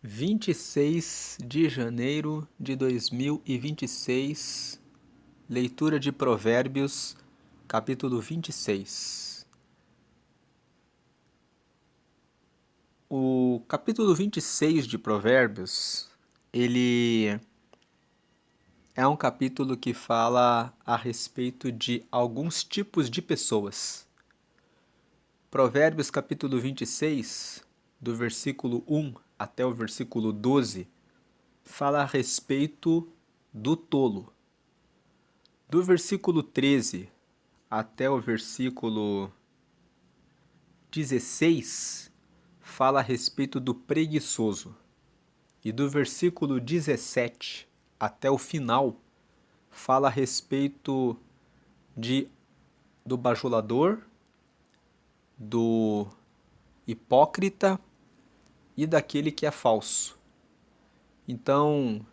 26 de janeiro de 2026, leitura de Provérbios, capítulo 26. O capítulo 26 de Provérbios, ele é um capítulo que fala a respeito de alguns tipos de pessoas. Provérbios, capítulo 26, do versículo 1 até o versículo 12, fala a respeito do tolo. Do versículo 13 até o versículo 16, fala a respeito do preguiçoso. E do versículo 17 até o final, fala a respeito do bajulador, do hipócrita e daquele que é falso. Então,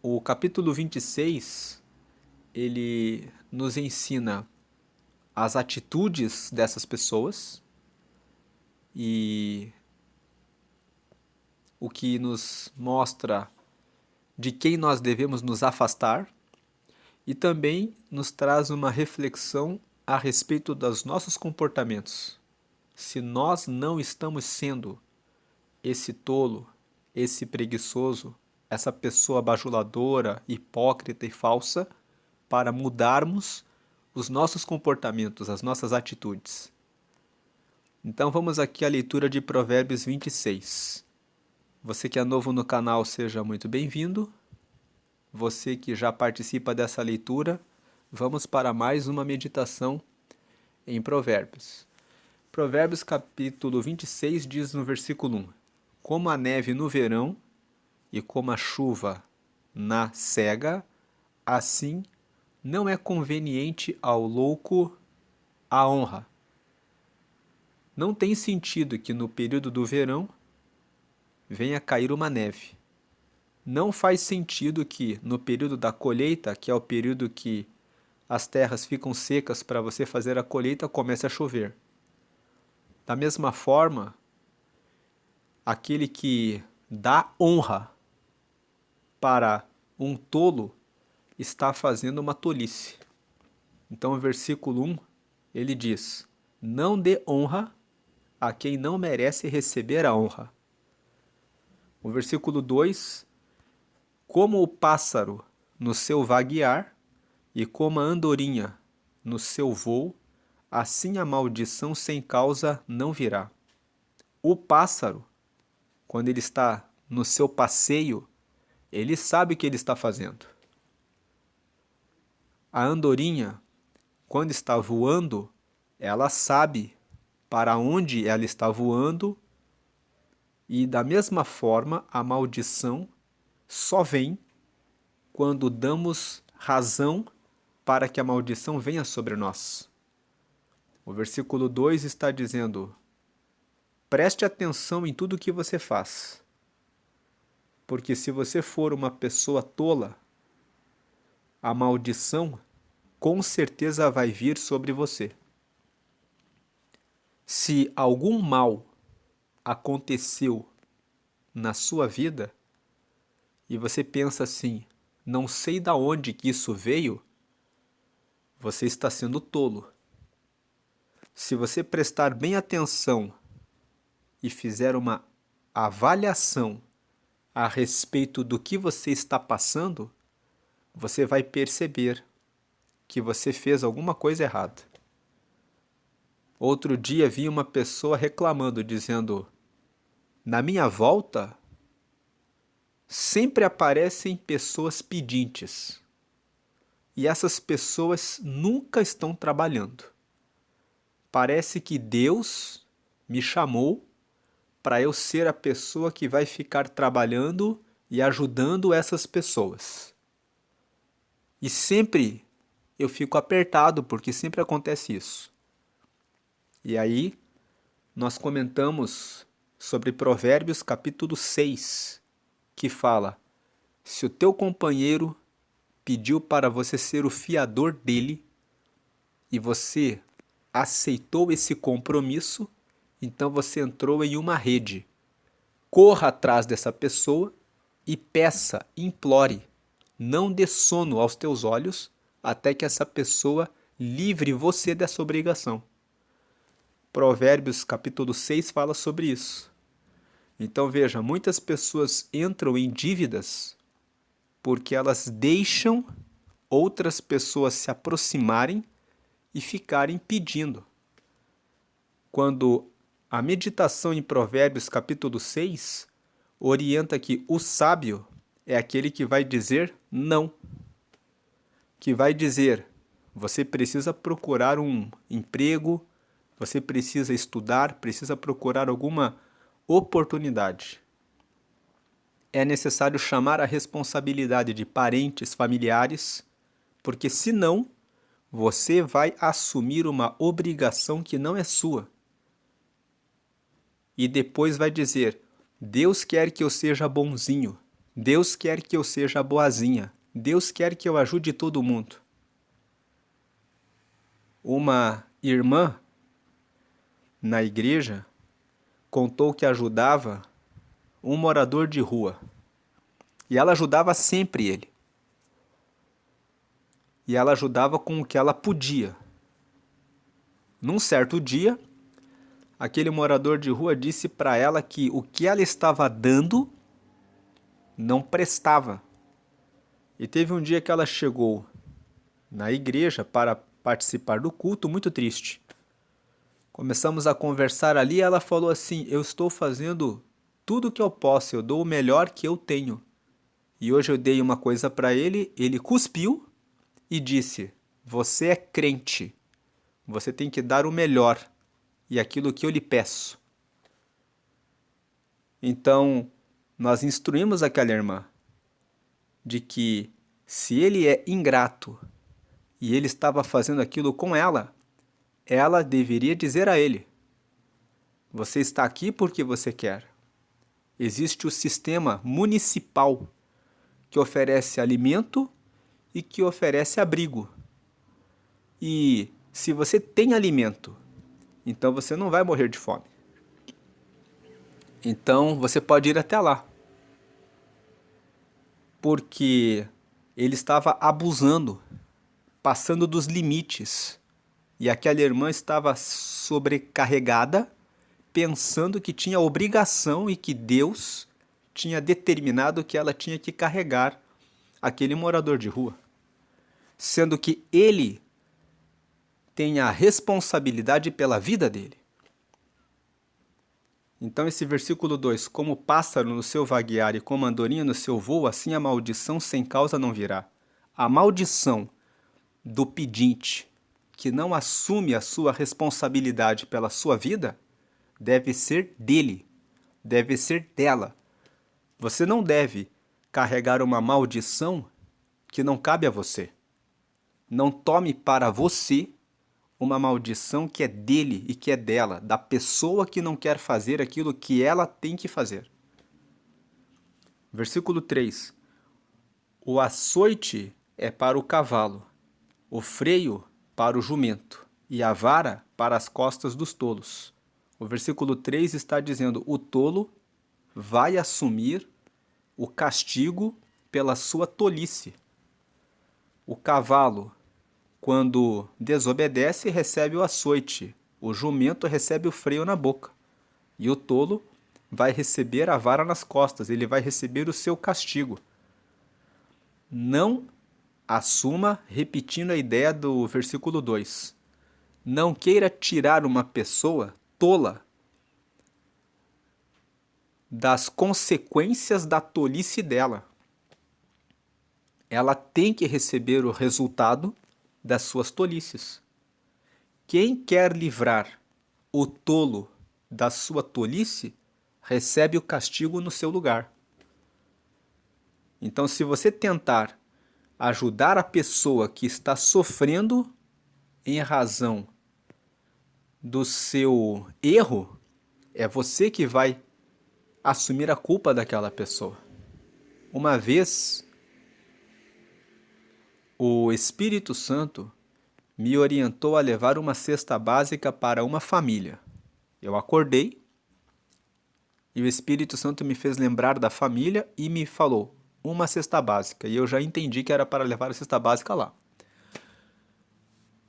o capítulo 26, ele nos ensina as atitudes dessas pessoas e o que nos mostra de quem nós devemos nos afastar e também nos traz uma reflexão a respeito dos nossos comportamentos. Se nós não estamos sendo esse tolo, esse preguiçoso, essa pessoa bajuladora, hipócrita e falsa, para mudarmos os nossos comportamentos, as nossas atitudes. Então vamos aqui à leitura de Provérbios 26. Você que é novo no canal, seja muito bem-vindo. Você que já participa dessa leitura, vamos para mais uma meditação em Provérbios. Provérbios capítulo 26 diz no versículo 1: Como a neve no verão e como a chuva na sega, assim não é conveniente ao louco a honra. Não tem sentido que no período do verão venha cair uma neve. Não faz sentido que no período da colheita, que é o período que as terras ficam secas para você fazer a colheita, comece a chover. Da mesma forma, aquele que dá honra para um tolo está fazendo uma tolice. Então, o versículo 1, ele diz: Não dê honra a quem não merece receber a honra. O versículo 2: Como o pássaro no seu vaguear e como a andorinha no seu voo, assim a maldição sem causa não virá. O pássaro, quando ele está no seu passeio, ele sabe o que ele está fazendo. A andorinha, quando está voando, ela sabe para onde ela está voando e, da mesma forma, a maldição só vem quando damos razão para que a maldição venha sobre nós. O versículo 2 está dizendo: preste atenção em tudo o que você faz, porque se você for uma pessoa tola, a maldição com certeza vai vir sobre você. Se algum mal aconteceu na sua vida e você pensa assim, não sei da onde que isso veio, você está sendo tolo. Se você prestar bem atenção e fizer uma avaliação a respeito do que você está passando, você vai perceber que você fez alguma coisa errada. Outro dia vi uma pessoa reclamando, dizendo: na minha volta sempre aparecem pessoas pedintes. E essas pessoas nunca estão trabalhando. Parece que Deus me chamou para eu ser a pessoa que vai ficar trabalhando e ajudando essas pessoas. E sempre eu fico apertado porque sempre acontece isso. E aí nós comentamos sobre Provérbios capítulo 6, que fala: se o teu companheiro pediu para você ser o fiador dele e você aceitou esse compromisso, então você entrou em uma rede. corra atrás dessa pessoa e peça, implore, não dê sono aos teus olhos até que essa pessoa livre você dessa obrigação. Provérbios capítulo 6 fala sobre isso. Então veja, muitas pessoas entram em dívidas porque elas deixam outras pessoas se aproximarem e ficarem pedindo. Quando a meditação em Provérbios capítulo 6 orienta que o sábio é aquele que vai dizer não, que vai dizer: você precisa procurar um emprego, você precisa estudar, precisa procurar alguma oportunidade. É necessário chamar a responsabilidade de parentes, familiares, porque senão você vai assumir uma obrigação que não é sua. E depois vai dizer: Deus quer que eu seja bonzinho, Deus quer que eu seja boazinha, Deus quer que eu ajude todo mundo. Uma irmã na igreja contou que ajudava um morador de rua. E ela ajudava sempre ele. E ela ajudava com o que ela podia. Num certo dia, aquele morador de rua disse para ela que o que ela estava dando não prestava. E teve um dia que ela chegou na igreja para participar do culto, muito triste. Começamos a conversar ali e ela falou assim: eu estou fazendo tudo o que eu posso, eu dou o melhor que eu tenho. E hoje eu dei uma coisa para ele, ele cuspiu e disse: você é crente, você tem que dar o melhor e aquilo que eu lhe peço. Então, nós instruímos aquela irmã de que se ele é ingrato e ele estava fazendo aquilo com ela deveria dizer a ele: você está aqui porque você quer. Existe o sistema municipal que oferece alimento e que oferece abrigo. E se você tem alimento, então você não vai morrer de fome. Então você pode ir até lá. Porque ele estava abusando, passando dos limites. E aquela irmã estava sobrecarregada, pensando que tinha obrigação e que Deus tinha determinado que ela tinha que carregar aquele morador de rua. Sendo que ele tem a responsabilidade pela vida dele. Então esse versículo 2, como o pássaro no seu vaguear e como a andorinha no seu voo, assim a maldição sem causa não virá. A maldição do pedinte que não assume a sua responsabilidade pela sua vida deve ser dele, deve ser dela. Você não deve carregar uma maldição que não cabe a você. Não tome para você uma maldição que é dele e que é dela, da pessoa que não quer fazer aquilo que ela tem que fazer. Versículo 3. O açoite é para o cavalo, o freio para o jumento e a vara para as costas dos tolos. O versículo 3 está dizendo: o tolo vai assumir o castigo pela sua tolice. O cavalo, quando desobedece, recebe o açoite. O jumento recebe o freio na boca. E o tolo vai receber a vara nas costas. Ele vai receber o seu castigo. Não assuma, repetindo a ideia do versículo 2. Não queira tirar uma pessoa tola das consequências da tolice dela. Ela tem que receber o resultado das suas tolices. Quem quer livrar o tolo da sua tolice, recebe o castigo no seu lugar. Então, se você tentar ajudar a pessoa que está sofrendo em razão do seu erro, é você que vai assumir a culpa daquela pessoa. Uma vez, o Espírito Santo me orientou a levar uma cesta básica para uma família. Eu acordei E o Espírito Santo me fez lembrar da família e me falou, uma cesta básica. E eu já entendi que era para levar a cesta básica lá.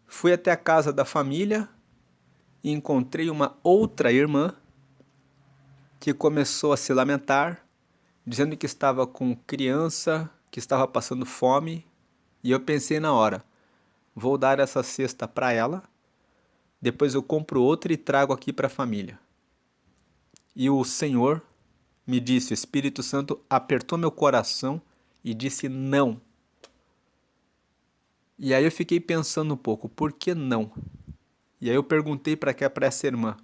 Fui até a casa da família e encontrei uma outra irmã que começou a se lamentar, dizendo que estava com criança, que estava passando fome. E eu pensei na hora, vou dar essa cesta para ela, depois eu compro outra e trago aqui para a família. E o Senhor me disse, o Espírito Santo apertou meu coração e disse não. E aí eu fiquei pensando um pouco, por que não? E aí eu perguntei para essa irmã,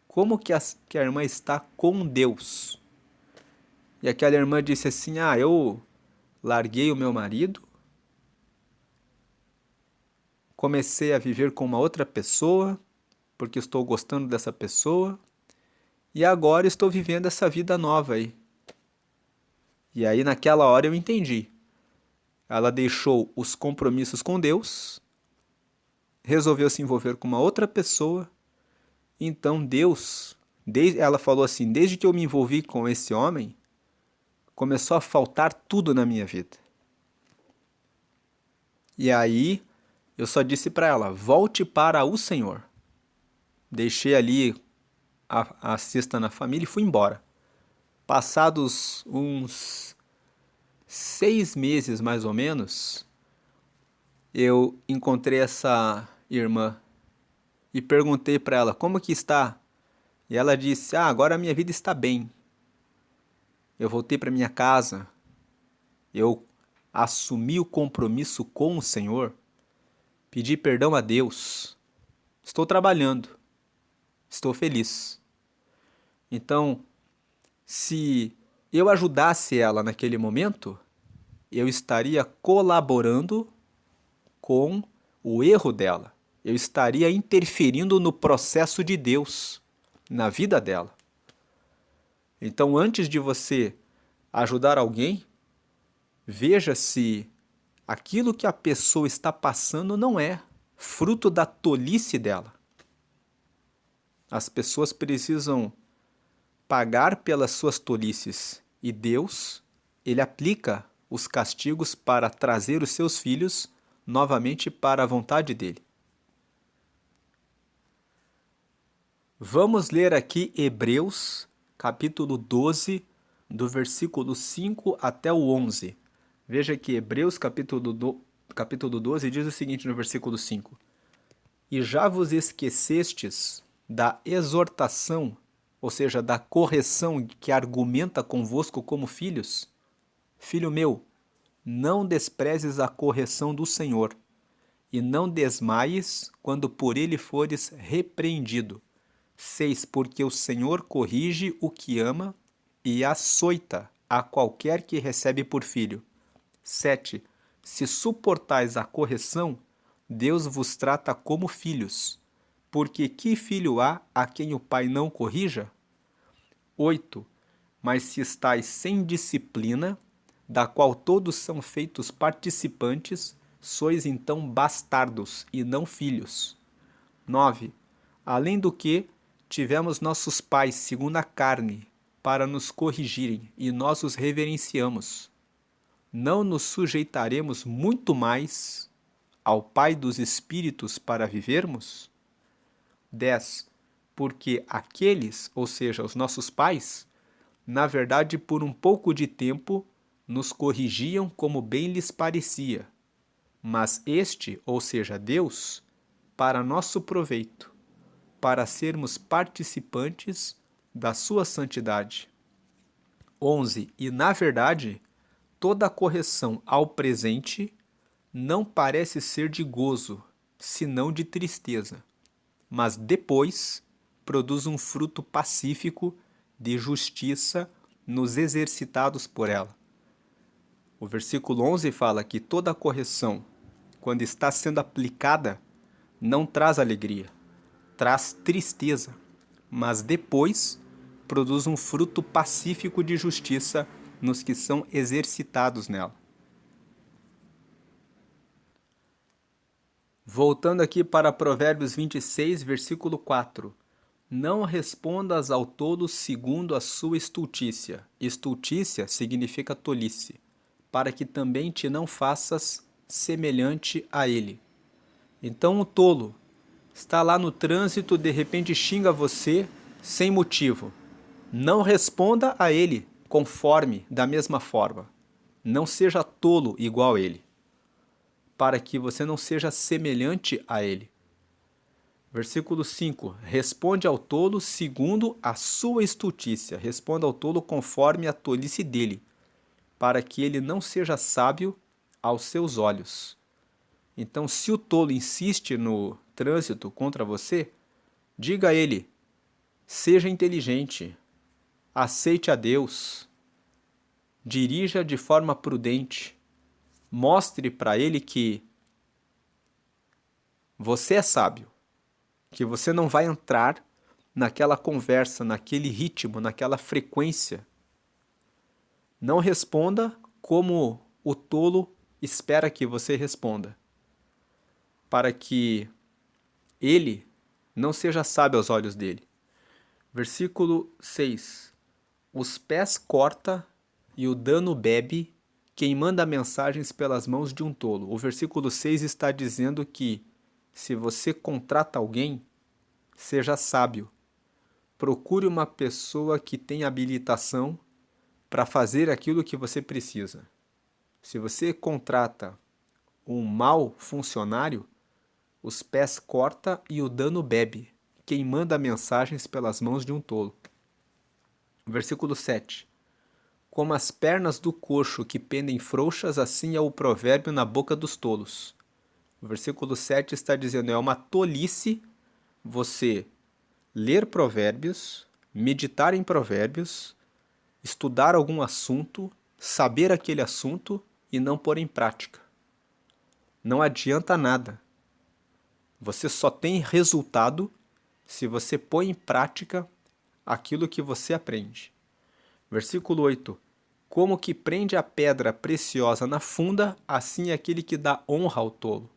como que a irmã está com Deus? E aquela irmã disse assim, eu larguei o meu marido, comecei a viver com uma outra pessoa, porque estou gostando dessa pessoa, e agora estou vivendo essa vida nova aí. E aí naquela hora eu entendi. Ela deixou os compromissos com Deus, resolveu se envolver com uma outra pessoa, então Deus, ela falou assim, desde que eu me envolvi com esse homem, começou a faltar tudo na minha vida. E aí eu só disse para ela, volte para o Senhor. Deixei ali a cesta na família e fui embora. Passados uns 6 meses mais ou menos, eu encontrei essa irmã e perguntei para ela como que está. E ela disse, agora a minha vida está bem. Eu voltei para minha casa, eu assumi o compromisso com o Senhor, pedi perdão a Deus, estou trabalhando, estou feliz. Então, se eu ajudasse ela naquele momento, eu estaria colaborando com o erro dela. Eu estaria interferindo no processo de Deus, na vida dela. Então, antes de você ajudar alguém, veja se aquilo que a pessoa está passando não é fruto da tolice dela. As pessoas precisam pagar pelas suas tolices e Deus, ele aplica os castigos para trazer os seus filhos novamente para a vontade dele. Vamos ler aqui Hebreus, capítulo 12, do versículo 5 até o 11. Veja que Hebreus, capítulo 12, diz o seguinte no versículo 5. E já vos esquecestes da exortação, ou seja, da correção que argumenta convosco como filhos? Filho meu, não desprezes a correção do Senhor, e não desmaies quando por ele fores repreendido. 6. Porque o Senhor corrige o que ama e açoita a qualquer que recebe por filho. 7. Se suportais a correção, Deus vos trata como filhos. Porque que filho há a quem o pai não corrija? 8. Mas se estais sem disciplina, da qual todos são feitos participantes, sois então bastardos e não filhos. 9. Além do que, tivemos nossos pais segundo a carne, para nos corrigirem, e nós os reverenciamos. Não nos sujeitaremos muito mais ao Pai dos Espíritos para vivermos? 10. Porque aqueles, ou seja, os nossos pais, na verdade, por um pouco de tempo, nos corrigiam como bem lhes parecia, mas este, ou seja, Deus, para nosso proveito, para sermos participantes da sua santidade. 11. E, na verdade, toda correção ao presente não parece ser de gozo, senão de tristeza, mas depois produz um fruto pacífico de justiça nos exercitados por ela. O versículo 11 fala que toda correção, quando está sendo aplicada, não traz alegria, traz tristeza, mas depois produz um fruto pacífico de justiça nos que são exercitados nela. Voltando aqui para Provérbios 26, versículo 4. Não respondas ao tolo segundo a sua estultícia. Estultícia significa tolice, para que também te não faças semelhante a ele. Então o tolo está lá no trânsito, de repente xinga você sem motivo. Não responda a ele conforme, da mesma forma. Não seja tolo igual a ele, para que você não seja semelhante a ele. Versículo 5. Responde ao tolo segundo a sua estultícia. Responda ao tolo conforme a tolice dele, para que ele não seja sábio aos seus olhos. Então, se o tolo insiste no trânsito contra você, diga a ele: seja inteligente, aceite a Deus, dirija de forma prudente, mostre para ele que você é sábio, que você não vai entrar naquela conversa, naquele ritmo, naquela frequência. Não responda como o tolo espera que você responda, para que ele não seja sábio aos olhos dele. Versículo 6. Os pés corta e o dano bebe quem manda mensagens pelas mãos de um tolo. O versículo 6 está dizendo que se você contrata alguém, seja sábio. Procure uma pessoa que tenha habilitação para fazer aquilo que você precisa. Se você contrata um mau funcionário, os pés corta e o dano bebe quem manda mensagens pelas mãos de um tolo. Versículo 7. Como as pernas do coxo que pendem frouxas, assim é o provérbio na boca dos tolos. O versículo 7 está dizendo, é uma tolice você ler provérbios, meditar em provérbios, estudar algum assunto, saber aquele assunto e não pôr em prática. Não adianta nada. Você só tem resultado se você põe em prática aquilo que você aprende. Versículo 8. Como que prende a pedra preciosa na funda, assim é aquele que dá honra ao tolo.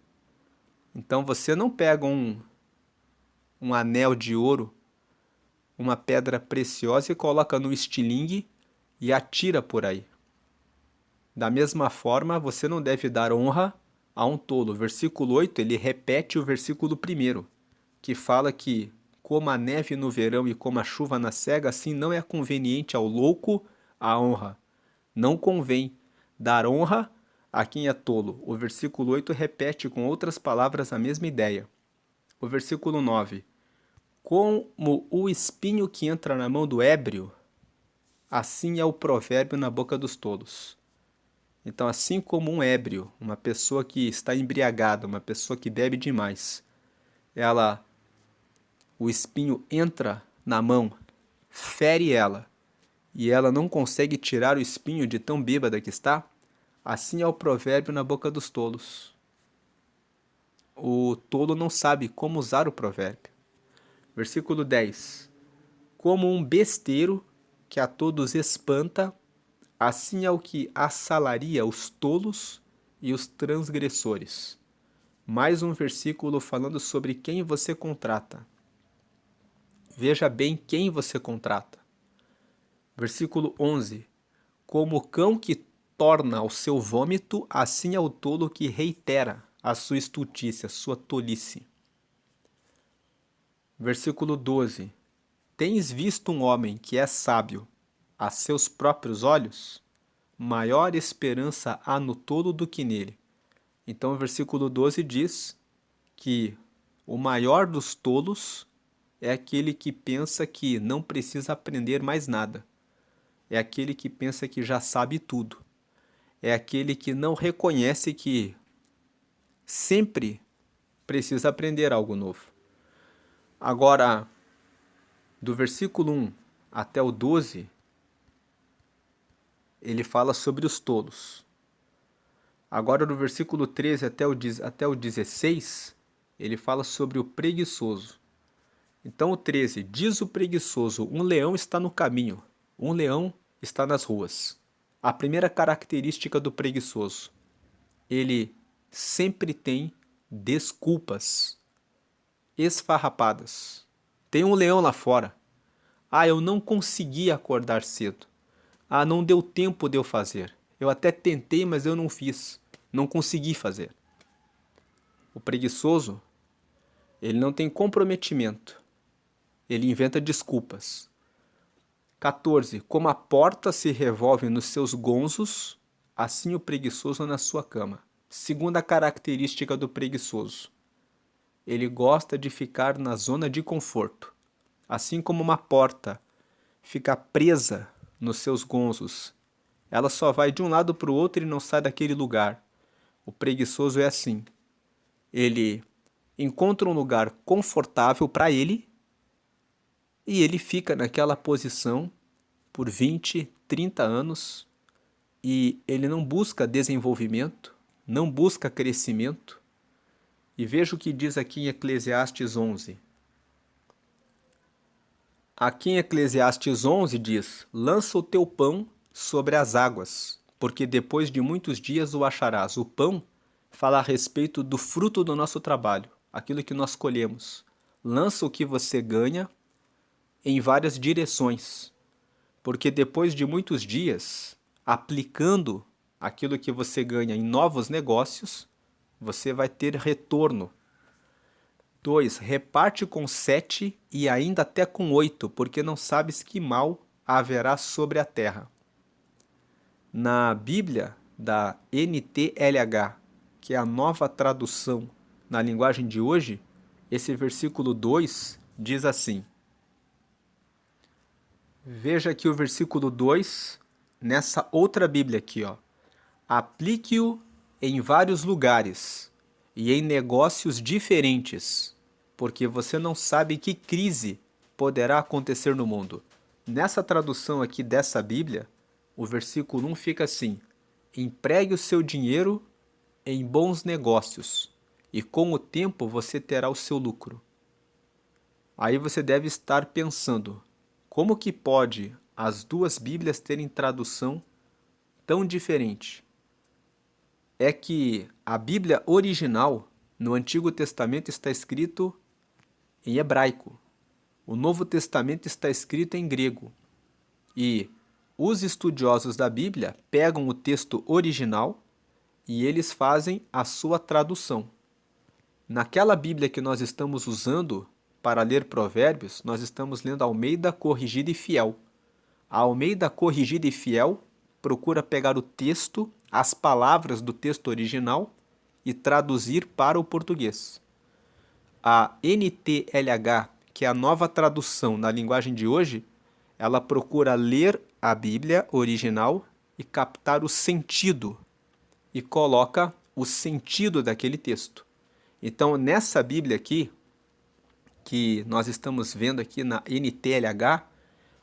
Então você não pega um anel de ouro, uma pedra preciosa e coloca no estilingue e atira por aí. Da mesma forma, você não deve dar honra a um tolo. Versículo 8, ele repete o versículo 1, que fala que como a neve no verão e como a chuva na cega, assim não é conveniente ao louco a honra. Não convém dar honra a quem é tolo. O versículo 8 repete com outras palavras a mesma ideia. O versículo 9. Como o espinho que entra na mão do ébrio, assim é o provérbio na boca dos tolos. Então, assim como um ébrio, uma pessoa que está embriagada, uma pessoa que bebe demais, o espinho entra na mão, fere ela, e ela não consegue tirar o espinho de tão bêbada que está, assim é o provérbio na boca dos tolos. O tolo não sabe como usar o provérbio. Versículo 10. Como um besteiro que a todos espanta, assim é o que assalaria os tolos e os transgressores. Mais um versículo falando sobre quem você contrata. Veja bem quem você contrata. Versículo 11. Como o cão que torna ao seu vômito, assim é o tolo que reitera a sua estultícia, a sua tolice. Versículo 12. Tens visto um homem que é sábio a seus próprios olhos? Maior esperança há no tolo do que nele. Então o versículo 12 diz que o maior dos tolos é aquele que pensa que não precisa aprender mais nada. É aquele que pensa que já sabe tudo. É aquele que não reconhece que sempre precisa aprender algo novo. Agora, do versículo 1 até o 12, ele fala sobre os tolos. Agora, do versículo 13 até o 16, ele fala sobre o preguiçoso. Então, o 13, diz o preguiçoso, um leão está no caminho, um leão está nas ruas. A primeira característica do preguiçoso, ele sempre tem desculpas esfarrapadas Tem um leão lá fora. Ah, eu não consegui acordar cedo. Ah, não deu tempo de eu fazer. Eu até tentei, mas eu não fiz. Não consegui fazer. O preguiçoso, ele não tem comprometimento. Ele inventa desculpas. 14. Como a porta se revolve nos seus gonzos, assim o preguiçoso na sua cama. Segunda característica do preguiçoso. Ele gosta de ficar na zona de conforto. Assim como uma porta fica presa nos seus gonzos. Ela só vai de um lado para o outro e não sai daquele lugar. O preguiçoso é assim. Ele encontra um lugar confortável para ele e ele fica naquela posição por 20, 30 anos e ele não busca desenvolvimento, não busca crescimento. E veja o que diz aqui em Eclesiastes 11. Aqui em Eclesiastes 11 diz: lança o teu pão sobre as águas, porque depois de muitos dias o acharás. O pão fala a respeito do fruto do nosso trabalho, aquilo que nós colhemos. Lança o que você ganha em várias direções, porque depois de muitos dias, aplicando aquilo que você ganha em novos negócios, você vai ter retorno. 2. Reparte com 7 e ainda até com 8, porque não sabes que mal haverá sobre a terra. Na Bíblia da NTLH, que é a nova tradução na linguagem de hoje, esse versículo 2 diz assim. Veja aqui o versículo 2, nessa outra Bíblia aqui, ó. Aplique-o em vários lugares e em negócios diferentes, porque você não sabe que crise poderá acontecer no mundo. Nessa tradução aqui dessa Bíblia, o versículo 1 fica assim: empregue o seu dinheiro em bons negócios, e com o tempo você terá o seu lucro. Aí você deve estar pensando, como que pode as duas Bíblias terem tradução tão diferente? É que a Bíblia original, no Antigo Testamento, está escrito em hebraico. O Novo Testamento está escrito em grego. E os estudiosos da Bíblia pegam o texto original e eles fazem a sua tradução. Naquela Bíblia que nós estamos usando para ler Provérbios, nós estamos lendo Almeida Corrigida e Fiel. A Almeida Corrigida e Fiel procura pegar o texto, as palavras do texto original e traduzir para o português. A NTLH, que é a nova tradução na linguagem de hoje, ela procura ler a Bíblia original e captar o sentido e coloca o sentido daquele texto. Então, nessa Bíblia aqui, que nós estamos vendo aqui na NTLH,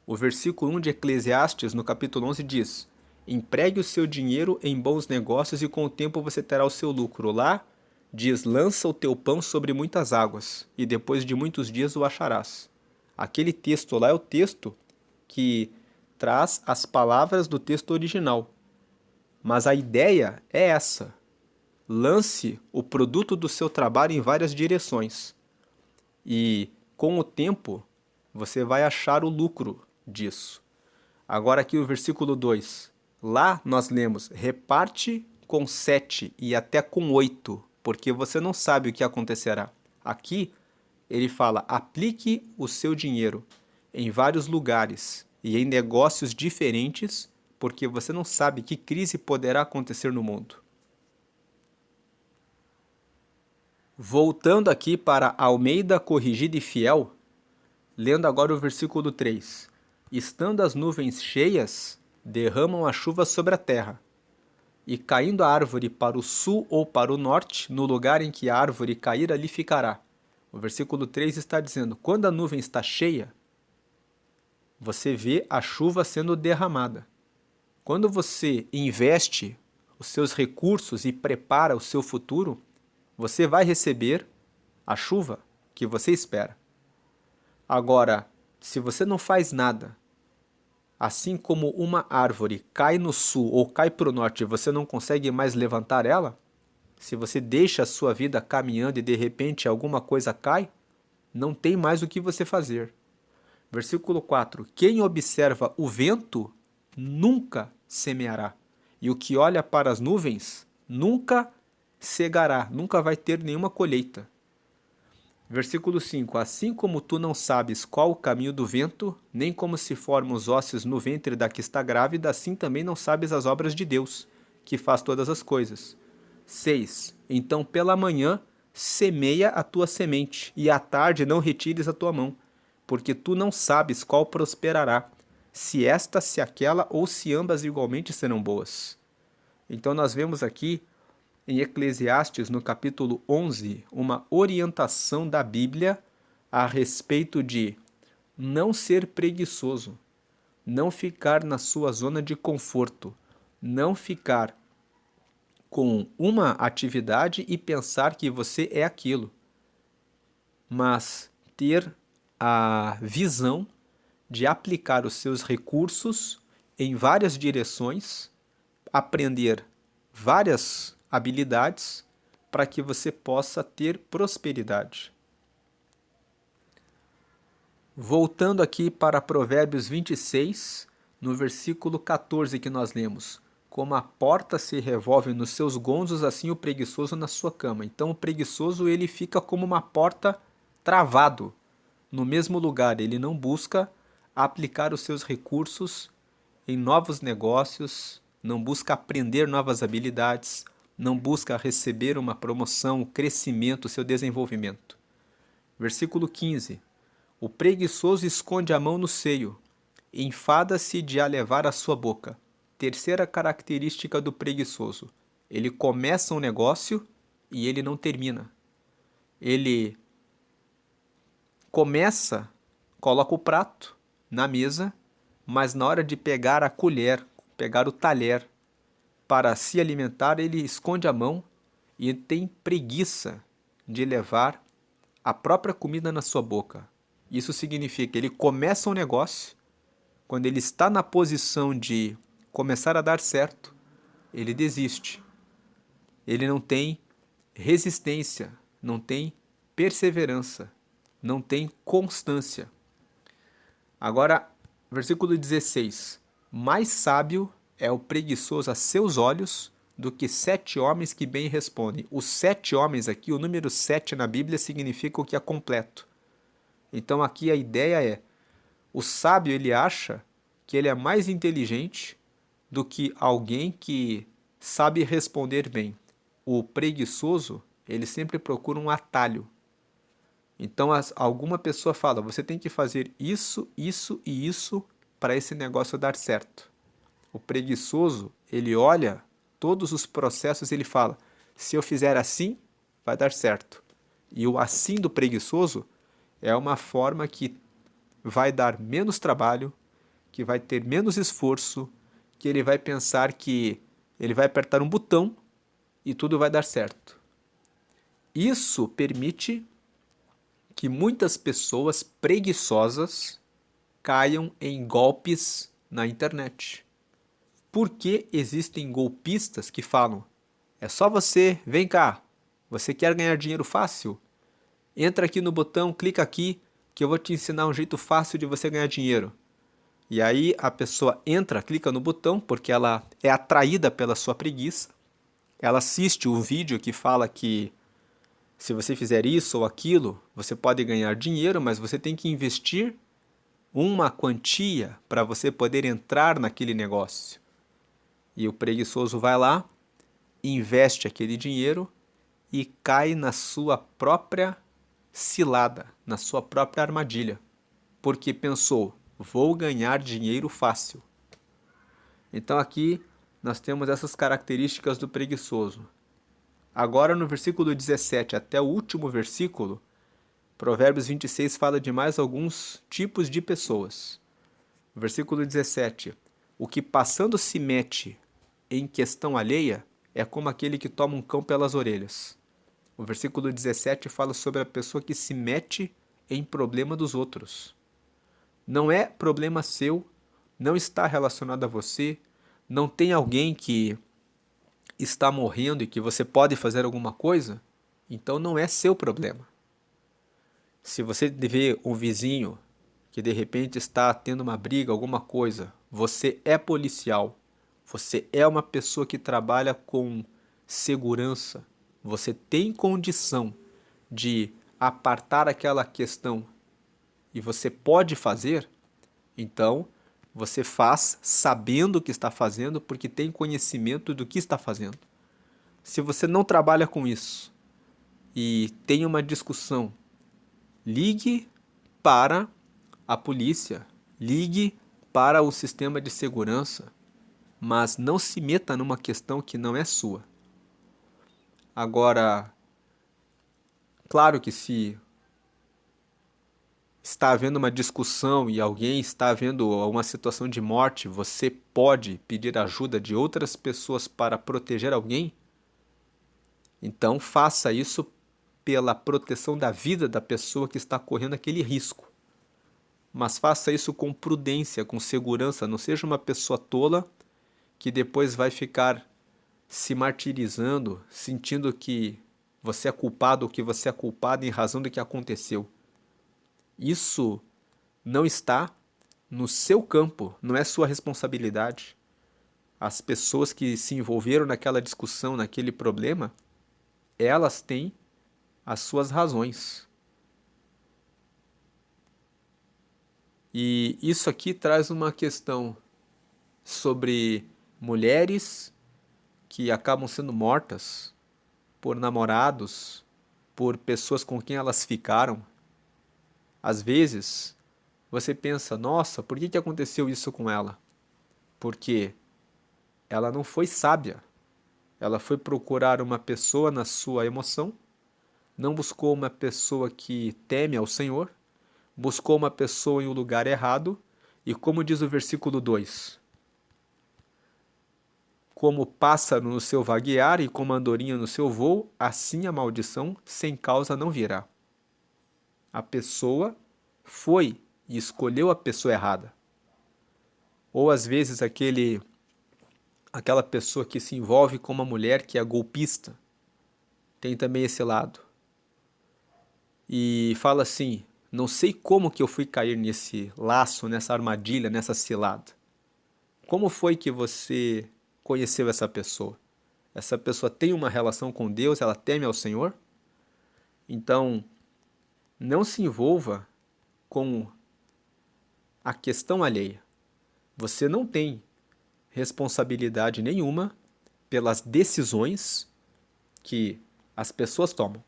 o versículo 1 de Eclesiastes, no capítulo 11, diz: empregue o seu dinheiro em bons negócios e com o tempo você terá o seu lucro. Lá diz: lança o teu pão sobre muitas águas e depois de muitos dias o acharás. Aquele texto lá é o texto que traz as palavras do texto original. Mas a ideia é essa: lance o produto do seu trabalho em várias direções. E com o tempo você vai achar o lucro disso. Agora aqui o versículo 2. Lá nós lemos: reparte com 7 e até com 8, porque você não sabe o que acontecerá. Aqui ele fala: aplique o seu dinheiro em vários lugares e em negócios diferentes, porque você não sabe que crise poderá acontecer no mundo. Voltando aqui para Almeida Corrigida e Fiel, lendo agora o versículo 3. Estando as nuvens cheias, derramam a chuva sobre a terra. E caindo a árvore para o sul ou para o norte, no lugar em que a árvore cair, ali ficará. O versículo 3 está dizendo: quando a nuvem está cheia, você vê a chuva sendo derramada. Quando você investe os seus recursos e prepara o seu futuro, você vai receber a chuva que você espera. Agora, se você não faz nada, assim como uma árvore cai no sul ou cai para o norte e você não consegue mais levantar ela, se você deixa a sua vida caminhando e de repente alguma coisa cai, não tem mais o que você fazer. Versículo 4: quem observa o vento nunca semeará, e o que olha para as nuvens nunca cegará, nunca vai ter nenhuma colheita. Versículo 5: assim como tu não sabes qual o caminho do vento, nem como se formam os ossos no ventre da que está grávida, assim também não sabes as obras de Deus, que faz todas as coisas. 6: então pela manhã semeia a tua semente, e à tarde não retires a tua mão, porque tu não sabes qual prosperará, se esta, se aquela, ou se ambas igualmente serão boas. Então nós vemos aqui em Eclesiastes, no capítulo 11, uma orientação da Bíblia a respeito de não ser preguiçoso, não ficar na sua zona de conforto, não ficar com uma atividade e pensar que você é aquilo, mas ter a visão de aplicar os seus recursos em várias direções, aprender várias habilidades para que você possa ter prosperidade. Voltando aqui para Provérbios 26, no versículo 14 que nós lemos: como a porta se revolve nos seus gonzos, assim o preguiçoso na sua cama. Então o preguiçoso ele fica como uma porta travado no mesmo lugar, ele não busca aplicar os seus recursos em novos negócios, não busca aprender novas habilidades, não busca receber uma promoção, crescimento, seu desenvolvimento. Versículo 15: o preguiçoso esconde a mão no seio, enfada-se de a levar à sua boca. Terceira característica do preguiçoso: ele começa um negócio e ele não termina. Ele começa, coloca o prato na mesa, mas na hora de pegar a colher, pegar o talher para se alimentar, ele esconde a mão e tem preguiça de levar a própria comida na sua boca. Isso significa que ele começa um negócio, quando ele está na posição de começar a dar certo, ele desiste. Ele não tem resistência, não tem perseverança, não tem constância. Agora, versículo 16: mais sábio é o preguiçoso a seus olhos do que 7 homens que bem respondem. Os 7 homens aqui, o número 7 na Bíblia significa o que é completo. Então aqui a ideia é, o sábio ele acha que ele é mais inteligente do que alguém que sabe responder bem. O preguiçoso, ele sempre procura um atalho. Então alguma pessoa fala, você tem que fazer isso, isso e isso para esse negócio dar certo. O preguiçoso, ele olha todos os processos e ele fala, se eu fizer assim, vai dar certo. E o assim do preguiçoso é uma forma que vai dar menos trabalho, que vai ter menos esforço, que ele vai pensar que ele vai apertar um botão e tudo vai dar certo. Isso permite que muitas pessoas preguiçosas caiam em golpes na internet. Por que existem golpistas que falam, é só você, vem cá, você quer ganhar dinheiro fácil? Entra aqui no botão, clica aqui, que eu vou te ensinar um jeito fácil de você ganhar dinheiro. E aí a pessoa entra, clica no botão, porque ela é atraída pela sua preguiça. Ela assiste o vídeo que fala que se você fizer isso ou aquilo, você pode ganhar dinheiro, mas você tem que investir uma quantia para você poder entrar naquele negócio. E o preguiçoso vai lá, investe aquele dinheiro e cai na sua própria cilada, na sua própria armadilha, porque pensou, vou ganhar dinheiro fácil. Então aqui nós temos essas características do preguiçoso. Agora no versículo 17 até o último versículo, Provérbios 26 fala de mais alguns tipos de pessoas. Versículo 17: o que passando se mete em questão alheia é como aquele que toma um cão pelas orelhas. O versículo 17 fala sobre a pessoa que se mete em problema dos outros. Não é problema seu, não está relacionado a você, não tem alguém que está morrendo e que você pode fazer alguma coisa, então não é seu problema. Se você vê um vizinho que de repente está tendo uma briga, alguma coisa, você é policial, você é uma pessoa que trabalha com segurança, você tem condição de apartar aquela questão e você pode fazer, então você faz sabendo o que está fazendo porque tem conhecimento do que está fazendo. Se você não trabalha com isso e tem uma discussão, ligue para a polícia, ligue para o sistema de segurança, mas não se meta numa questão que não é sua. Agora, claro que se está havendo uma discussão e alguém está havendo uma situação de morte, você pode pedir ajuda de outras pessoas para proteger alguém? Então faça isso pela proteção da vida da pessoa que está correndo aquele risco. Mas faça isso com prudência, com segurança, não seja uma pessoa tola que depois vai ficar se martirizando, sentindo que você é culpado ou que você é culpado em razão do que aconteceu. Isso não está no seu campo, não é sua responsabilidade. As pessoas que se envolveram naquela discussão, naquele problema, elas têm as suas razões. E isso aqui traz uma questão sobre mulheres que acabam sendo mortas por namorados, por pessoas com quem elas ficaram. Às vezes, você pensa, nossa, por que aconteceu isso com ela? Porque ela não foi sábia. Ela foi procurar uma pessoa na sua emoção, não buscou uma pessoa que teme ao Senhor, buscou uma pessoa em um lugar errado, e como diz o versículo 2, como pássaro no seu vaguear e como andorinha no seu voo, assim a maldição sem causa não virá. A pessoa foi e escolheu a pessoa errada. Ou às vezes aquela pessoa que se envolve com uma mulher que é golpista, tem também esse lado. E fala assim, não sei como que eu fui cair nesse laço, nessa armadilha, nessa cilada. Como foi que você conheceu essa pessoa? Essa pessoa tem uma relação com Deus, ela teme ao Senhor? Então, não se envolva com a questão alheia. Você não tem responsabilidade nenhuma pelas decisões que as pessoas tomam.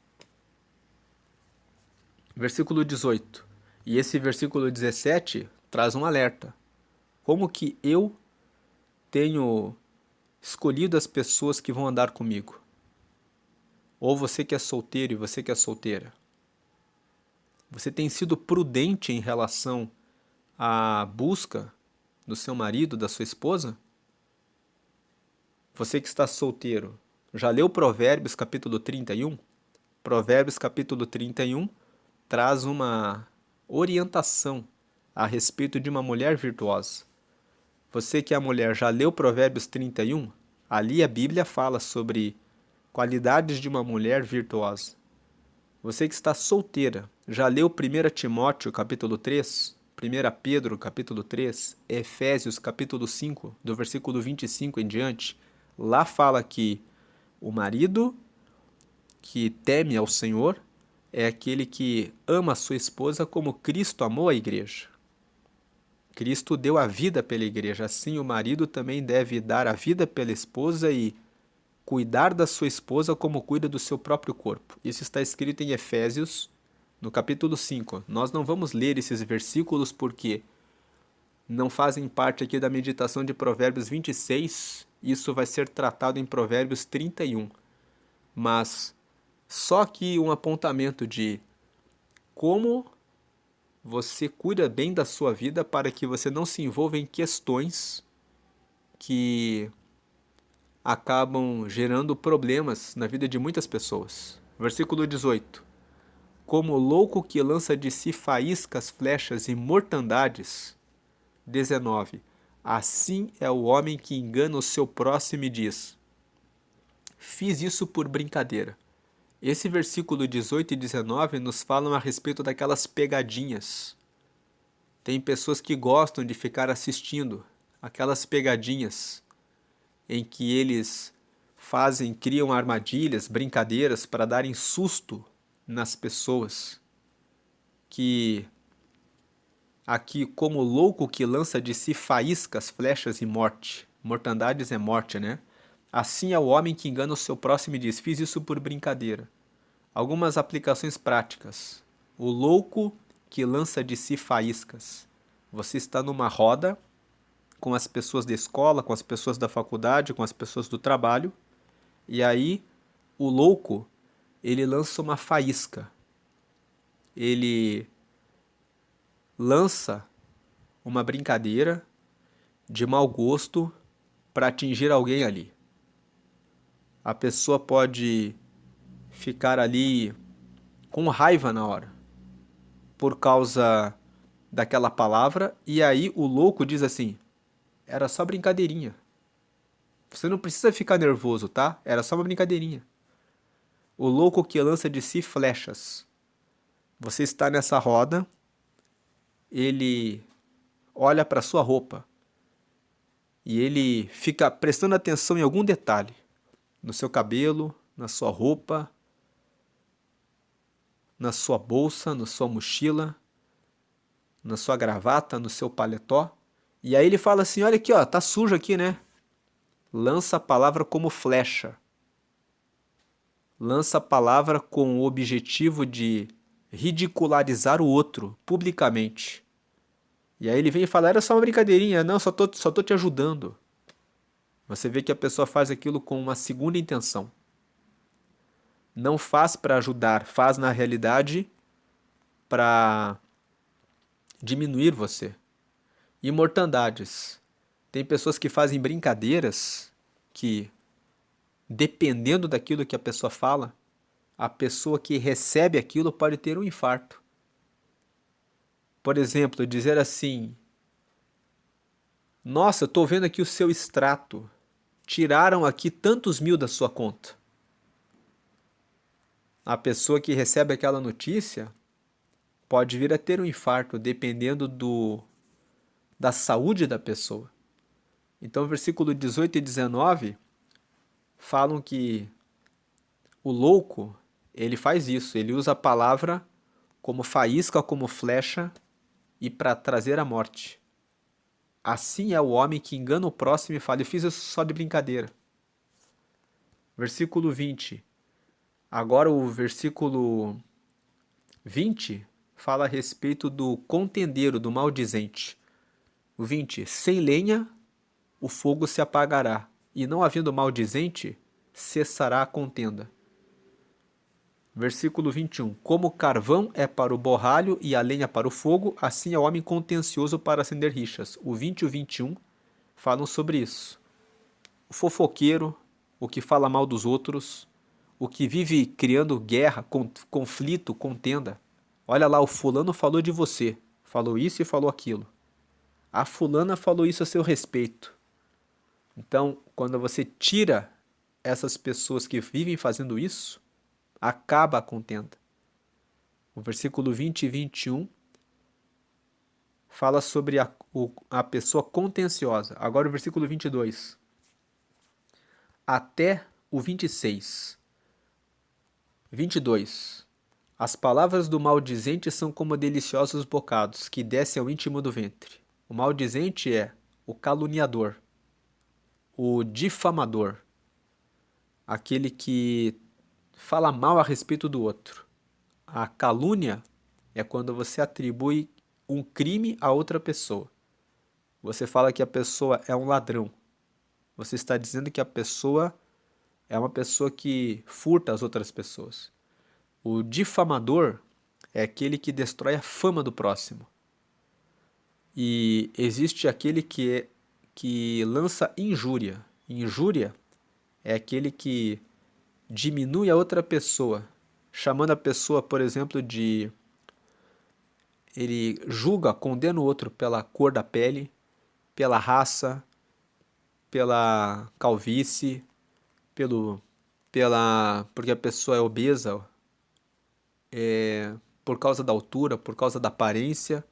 Versículo 18. E esse versículo 17 traz um alerta. Como que eu tenho escolhido as pessoas que vão andar comigo? Ou você que é solteiro e você que é solteira. Você tem sido prudente em relação à busca do seu marido, da sua esposa? Você que está solteiro, já leu Provérbios capítulo 31? Provérbios capítulo 31 traz uma orientação a respeito de uma mulher virtuosa. Você que é mulher, já leu Provérbios 31? Ali a Bíblia fala sobre qualidades de uma mulher virtuosa. Você que está solteira, já leu 1 Timóteo capítulo 3? 1 Pedro capítulo 3? Efésios capítulo 5, do versículo 25 em diante? Lá fala que o marido que teme ao Senhor é aquele que ama a sua esposa como Cristo amou a igreja. Cristo deu a vida pela igreja, assim o marido também deve dar a vida pela esposa e cuidar da sua esposa como cuida do seu próprio corpo. Isso está escrito em Efésios, no capítulo 5. Nós não vamos ler esses versículos porque não fazem parte aqui da meditação de Provérbios 26. Isso vai ser tratado em Provérbios 31. Mas só aqui um apontamento de como você cuida bem da sua vida para que você não se envolva em questões que acabam gerando problemas na vida de muitas pessoas. Versículo 18. Como louco que lança de si faíscas, flechas e mortandades. 19. Assim é o homem que engana o seu próximo e diz: fiz isso por brincadeira. Esse versículo 18 e 19 nos falam a respeito daquelas pegadinhas. Tem pessoas que gostam de ficar assistindo aquelas pegadinhas em que eles criam armadilhas, brincadeiras para darem susto nas pessoas. Que aqui, como louco que lança de si faíscas, flechas e morte. Mortandades é morte, né? Assim é o homem que engana o seu próximo e diz: fiz isso por brincadeira. Algumas aplicações práticas. O louco que lança de si faíscas. Você está numa roda com as pessoas da escola, com as pessoas da faculdade, com as pessoas do trabalho, e aí o louco, ele lança uma faísca. Ele lança uma brincadeira de mau gosto para atingir alguém ali. A pessoa pode ficar ali com raiva na hora, por causa daquela palavra, e aí o louco diz assim: era só brincadeirinha. Você não precisa ficar nervoso, tá? Era só uma brincadeirinha. O louco que lança de si flechas. Você está nessa roda, ele olha para sua roupa e ele fica prestando atenção em algum detalhe, no seu cabelo, na sua roupa, na sua bolsa, na sua mochila, na sua gravata, no seu paletó. E aí ele fala assim: olha aqui, ó, tá sujo aqui, né? Lança a palavra como flecha. Lança a palavra com o objetivo de ridicularizar o outro publicamente. E aí ele vem e fala: era só uma brincadeirinha, não, só tô te ajudando. Você vê que a pessoa faz aquilo com uma segunda intenção. Não faz para ajudar, faz na realidade para diminuir você. E mortandades. Tem pessoas que fazem brincadeiras que, dependendo daquilo que a pessoa fala, a pessoa que recebe aquilo pode ter um infarto. Por exemplo, dizer assim: nossa, eu estou vendo aqui o seu extrato. Tiraram aqui tantos mil da sua conta. A pessoa que recebe aquela notícia pode vir a ter um infarto, dependendo da saúde da pessoa. Então, versículo 18 e 19 falam que o louco, ele faz isso, ele usa a palavra como faísca, como flecha e para trazer a morte. Assim é o homem que engana o próximo e fala: eu fiz isso só de brincadeira. Versículo 20. Agora o versículo 20 fala a respeito do contendeiro, do maldizente. O 20. Sem lenha o fogo se apagará, e não havendo maldizente, cessará a contenda. Versículo 21. Como o carvão é para o borralho e a lenha para o fogo, assim é o homem contencioso para acender rixas. O 20 e o 21 falam sobre isso. O fofoqueiro, o que fala mal dos outros, o que vive criando guerra, conflito, contenda. Olha lá, o fulano falou de você, falou isso e falou aquilo. A fulana falou isso a seu respeito. Então, quando você tira essas pessoas que vivem fazendo isso, acaba a contenda. O versículo 20 e 21 fala sobre a pessoa contenciosa. Agora o versículo 22. Até o 26. 22. As palavras do maldizente são como deliciosos bocados que descem ao íntimo do ventre. O maldizente é o caluniador, o difamador, aquele que fala mal a respeito do outro. A calúnia é quando você atribui um crime a outra pessoa. Você fala que a pessoa é um ladrão. Você está dizendo que a pessoa é uma pessoa que furta as outras pessoas. O difamador é aquele que destrói a fama do próximo. E existe aquele que lança injúria. Injúria é aquele que diminui a outra pessoa, chamando a pessoa, por exemplo, de... Ele julga, condena o outro pela cor da pele, pela raça, pela calvície, pelo porque a pessoa é obesa, por causa da altura, por causa da aparência.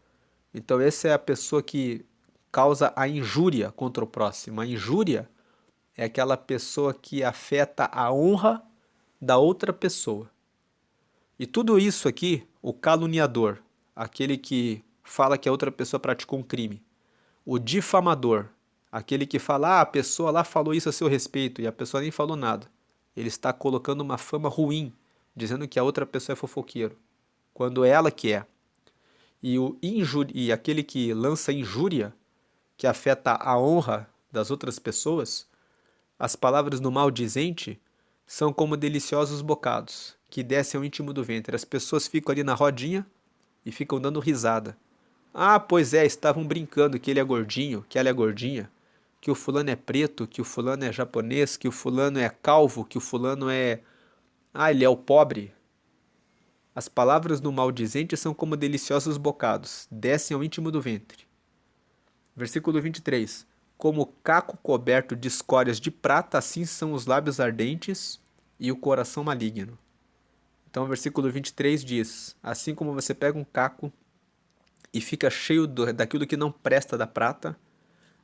Então essa é a pessoa que causa a injúria contra o próximo. A injúria é aquela pessoa que afeta a honra da outra pessoa. E tudo isso aqui, o caluniador, aquele que fala que a outra pessoa praticou um crime, o difamador, aquele que fala, a pessoa lá falou isso a seu respeito e a pessoa nem falou nada. Ele está colocando uma fama ruim, dizendo que a outra pessoa é fofoqueiro, quando é ela que é. E aquele que lança injúria, que afeta a honra das outras pessoas, as palavras do maldizente são como deliciosos bocados, que descem ao íntimo do ventre. As pessoas ficam ali na rodinha e ficam dando risada. Ah, pois é, estavam brincando que ele é gordinho, que ela é gordinha, que o fulano é preto, que o fulano é japonês, que o fulano é calvo, que o fulano é... Ah, ele é o pobre. As palavras do maldizente são como deliciosos bocados, descem ao íntimo do ventre. Versículo 23. Como caco coberto de escórias de prata, assim são os lábios ardentes e o coração maligno. Então, o versículo 23 diz: assim como você pega um caco e fica cheio daquilo que não presta da prata,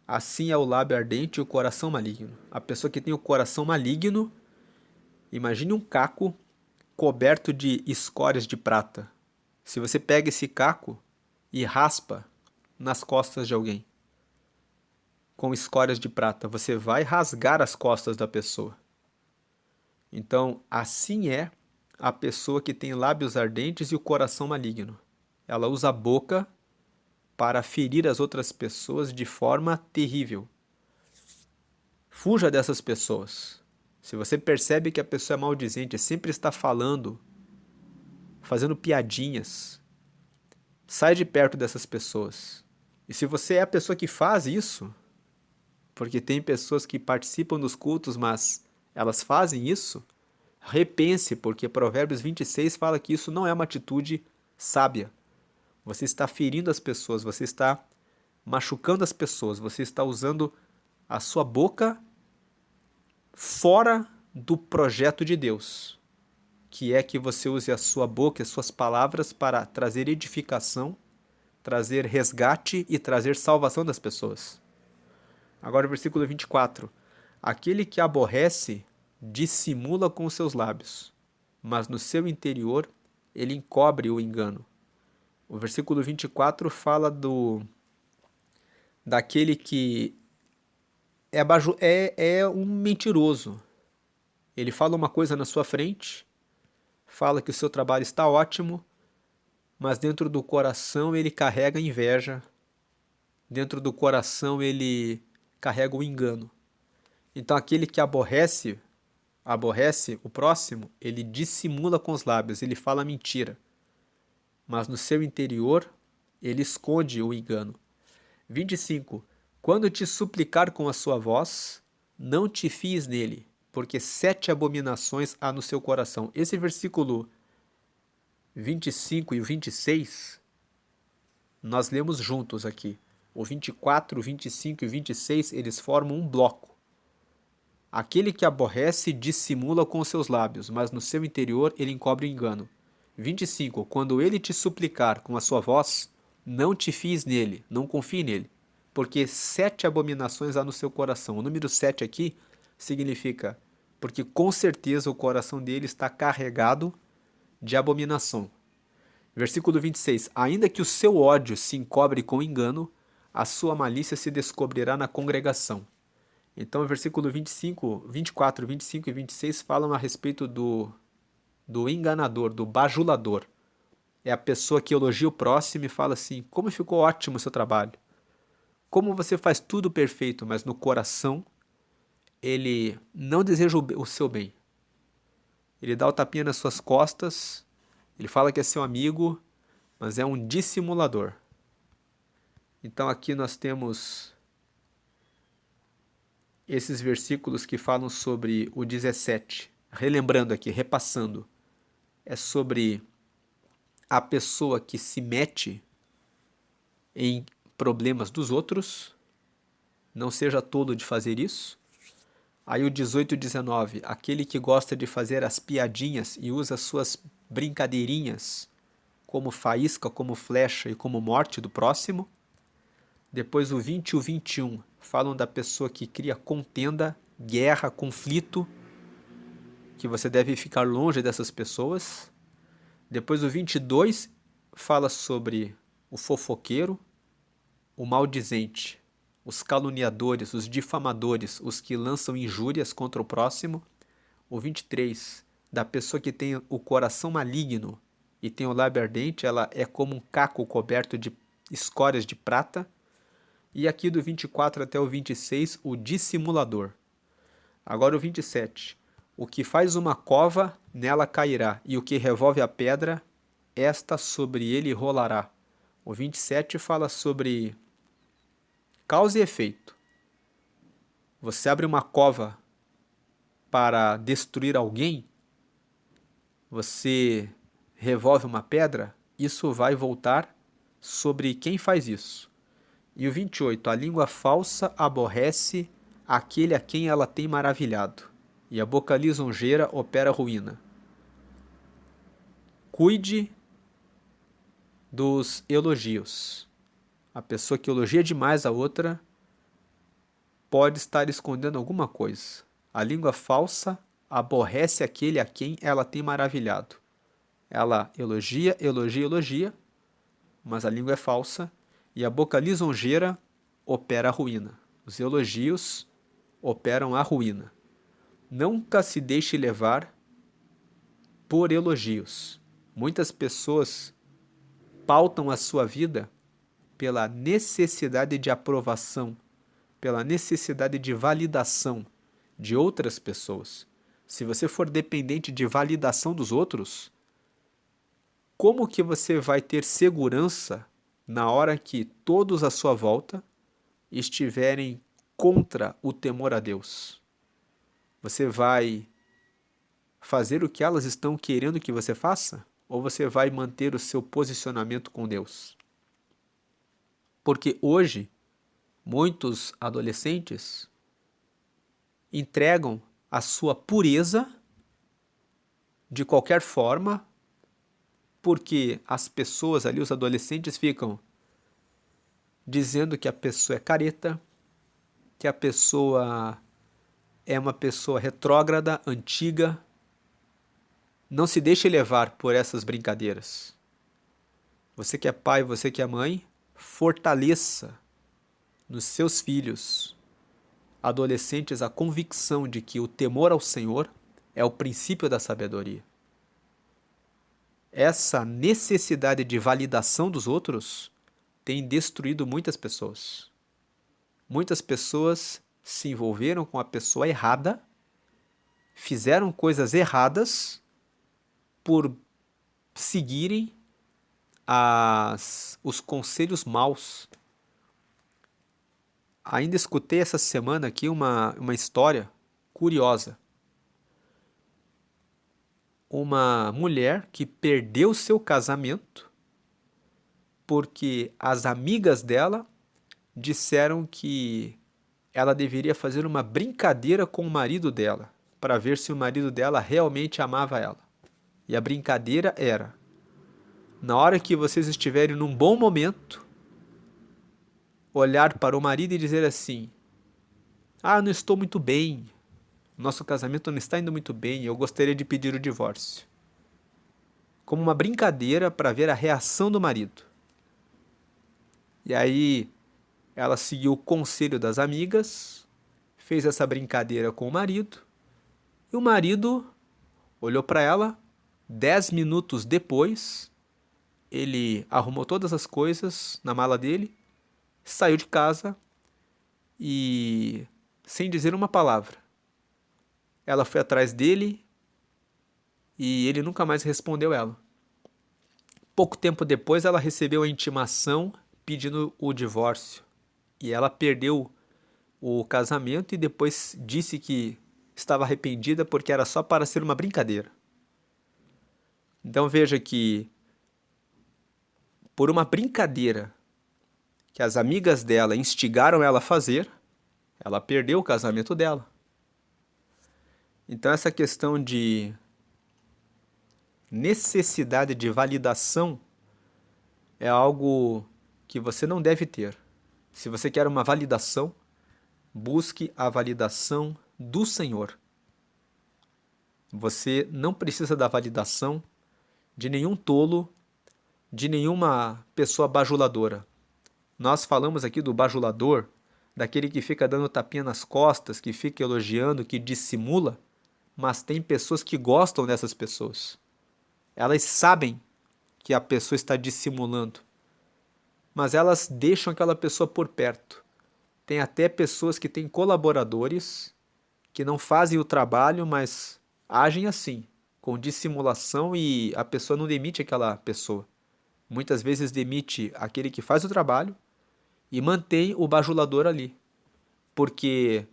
assim é o lábio ardente e o coração maligno. A pessoa que tem o coração maligno, imagine um caco coberto de escórias de prata. Se você pega esse caco e raspa nas costas de alguém com escórias de prata, você vai rasgar as costas da pessoa. Então, assim é a pessoa que tem lábios ardentes e o coração maligno. Ela usa a boca para ferir as outras pessoas de forma terrível. Fuja dessas pessoas. Se você percebe que a pessoa é maldizente, sempre está falando, fazendo piadinhas, sai de perto dessas pessoas. E se você é a pessoa que faz isso, porque tem pessoas que participam dos cultos, mas elas fazem isso, repense, porque Provérbios 26 fala que isso não é uma atitude sábia. Você está ferindo as pessoas, você está machucando as pessoas, você está usando a sua boca fora do projeto de Deus, que é que você use a sua boca e as suas palavras para trazer edificação, trazer resgate e trazer salvação das pessoas. Agora o versículo 24. Aquele que aborrece dissimula com os seus lábios, mas no seu interior ele encobre o engano. O versículo 24 fala daquele que é um mentiroso. Ele fala uma coisa na sua frente, fala que o seu trabalho está ótimo, mas dentro do coração ele carrega inveja, dentro do coração ele carrega o engano. Então aquele que aborrece o próximo, ele dissimula com os lábios, ele fala mentira, mas no seu interior ele esconde o engano. 25. Quando te suplicar com a sua voz, não te fies nele, porque 7 abominações há no seu coração. Esse versículo 25 e o 26, nós lemos juntos aqui. O 24, o 25 e o 26, eles formam um bloco. Aquele que aborrece dissimula com os seus lábios, mas no seu interior ele encobre o engano. 25. Quando ele te suplicar com a sua voz, não te fies nele, não confie nele, porque 7 abominações há no seu coração. O número 7 aqui significa porque com certeza o coração dele está carregado de abominação. Versículo 26. Ainda que o seu ódio se encobre com engano, a sua malícia se descobrirá na congregação. Então, o versículo 25, 24, 25 e 26 falam a respeito do enganador, do bajulador. É a pessoa que elogia o próximo e fala assim: como ficou ótimo o seu trabalho. Como você faz tudo perfeito, mas no coração ele não deseja o seu bem. Ele dá o tapinha nas suas costas, ele fala que é seu amigo, mas é um dissimulador. Então aqui nós temos esses versículos que falam sobre o 17. Relembrando aqui, repassando. É sobre a pessoa que se mete em problemas dos outros. Não seja tolo de fazer isso. Aí o 18 e 19, aquele que gosta de fazer as piadinhas e usa suas brincadeirinhas como faísca, como flecha e como morte do próximo. Depois o 20 e o 21 falam da pessoa que cria contenda, guerra, conflito, que você deve ficar longe dessas pessoas. Depois o 22 fala sobre o fofoqueiro, o maldizente, os caluniadores, os difamadores, os que lançam injúrias contra o próximo. O 23, da pessoa que tem o coração maligno e tem o lábio ardente, ela é como um caco coberto de escórias de prata. E aqui do 24 até o 26, o dissimulador. Agora o 27. O que faz uma cova, nela cairá, e o que revolve a pedra, esta sobre ele rolará. O 27 fala sobre causa e efeito. Você abre uma cova para destruir alguém, você revolve uma pedra, isso vai voltar sobre quem faz isso. E o 28, a língua falsa aborrece aquele a quem ela tem maravilhado, e a boca lisonjeira opera ruína. Cuide dos elogios. A pessoa que elogia demais a outra pode estar escondendo alguma coisa. A língua falsa aborrece aquele a quem ela tem maravilhado. Ela elogia, elogia, elogia, mas a língua é falsa, e a boca lisonjeira opera a ruína. Os elogios operam a ruína. Nunca se deixe levar por elogios. Muitas pessoas pautam a sua vida pela necessidade de aprovação, pela necessidade de validação de outras pessoas. Se você for dependente de validação dos outros, como que você vai ter segurança na hora que todos à sua volta estiverem contra o temor a Deus? Você vai fazer o que elas estão querendo que você faça? Ou você vai manter o seu posicionamento com Deus? Porque hoje, muitos adolescentes entregam a sua pureza de qualquer forma, porque as pessoas ali, os adolescentes, ficam dizendo que a pessoa é careta, que a pessoa é uma pessoa retrógrada, antiga. Não se deixe levar por essas brincadeiras. Você que é pai, você que é mãe, fortaleça nos seus filhos, adolescentes, a convicção de que o temor ao Senhor é o princípio da sabedoria. Essa necessidade de validação dos outros tem destruído muitas pessoas. Muitas pessoas se envolveram com a pessoa errada, fizeram coisas erradas por seguirem os conselhos maus. Ainda escutei essa semana aqui uma história curiosa. Uma mulher que perdeu seu casamento porque as amigas dela disseram que ela deveria fazer uma brincadeira com o marido dela, para ver se o marido dela realmente amava ela. E a brincadeira era: na hora que vocês estiverem num bom momento, olhar para o marido e dizer assim: ah, não estou muito bem, nosso casamento não está indo muito bem, eu gostaria de pedir o divórcio. Como uma brincadeira para ver a reação do marido. E aí ela seguiu o conselho das amigas, fez essa brincadeira com o marido, e o marido olhou para ela. 10 minutos depois, ele arrumou todas as coisas na mala dele, saiu de casa e, sem dizer uma palavra, ela foi atrás dele e ele nunca mais respondeu ela. Pouco tempo depois, ela recebeu a intimação pedindo o divórcio. E ela perdeu o casamento e depois disse que estava arrependida porque era só para ser uma brincadeira. Então veja que, por uma brincadeira que as amigas dela instigaram ela a fazer, ela perdeu o casamento dela. Então essa questão de necessidade de validação é algo que você não deve ter. Se você quer uma validação, busque a validação do Senhor. Você não precisa da validação de nenhum tolo, de nenhuma pessoa bajuladora. Nós falamos aqui do bajulador, daquele que fica dando tapinha nas costas, que fica elogiando, que dissimula, mas tem pessoas que gostam dessas pessoas. Elas sabem que a pessoa está dissimulando, mas elas deixam aquela pessoa por perto. Tem até pessoas que têm colaboradores que não fazem o trabalho, mas agem assim, com dissimulação, e a pessoa não demite aquela pessoa. Muitas vezes demite aquele que faz o trabalho e mantém o bajulador ali, porque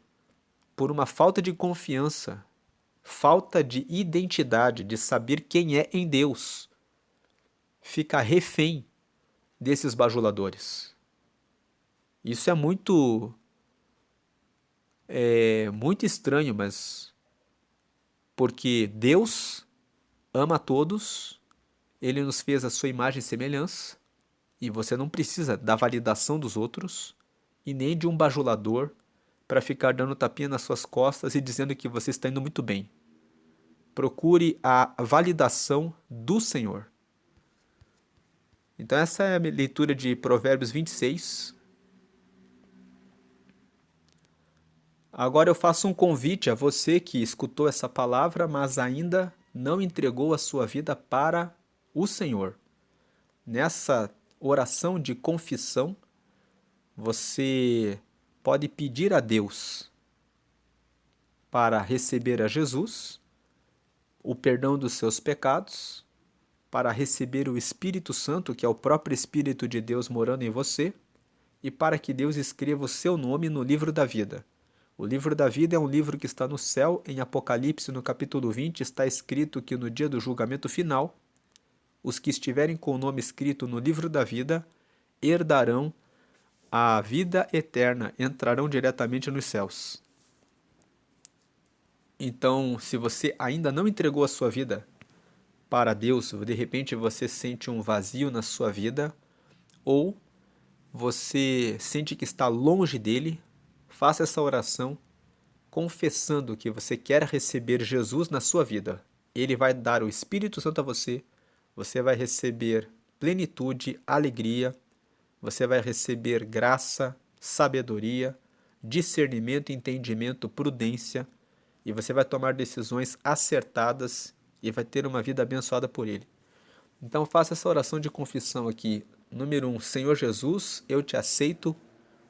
por uma falta de confiança, falta de identidade, de saber quem é em Deus, fica refém desses bajuladores. Isso muito estranho, mas porque Deus ama a todos, Ele nos fez a sua imagem e semelhança, e você não precisa da validação dos outros e nem de um bajulador para ficar dando tapinha nas suas costas e dizendo que você está indo muito bem. Procure a validação do Senhor. Então essa é a leitura de Provérbios 26. Agora eu faço um convite a você que escutou essa palavra, mas ainda não entregou a sua vida para o Senhor. Nessa oração de confissão, você pode pedir a Deus para receber a Jesus, o perdão dos seus pecados, para receber o Espírito Santo, que é o próprio Espírito de Deus morando em você, e para que Deus escreva o seu nome no livro da vida. O livro da vida é um livro que está no céu. Em Apocalipse, no capítulo 20, está escrito que no dia do julgamento final, os que estiverem com o nome escrito no livro da vida herdarão a vida eterna, entrarão diretamente nos céus. Então, se você ainda não entregou a sua vida para Deus, de repente você sente um vazio na sua vida, ou você sente que está longe dele, faça essa oração confessando que você quer receber Jesus na sua vida. Ele vai dar o Espírito Santo a você, você vai receber plenitude, alegria, você vai receber graça, sabedoria, discernimento, entendimento, prudência, e você vai tomar decisões acertadas e vai ter uma vida abençoada por Ele. Então faça essa oração de confissão aqui. Número 1, Senhor Jesus, eu te aceito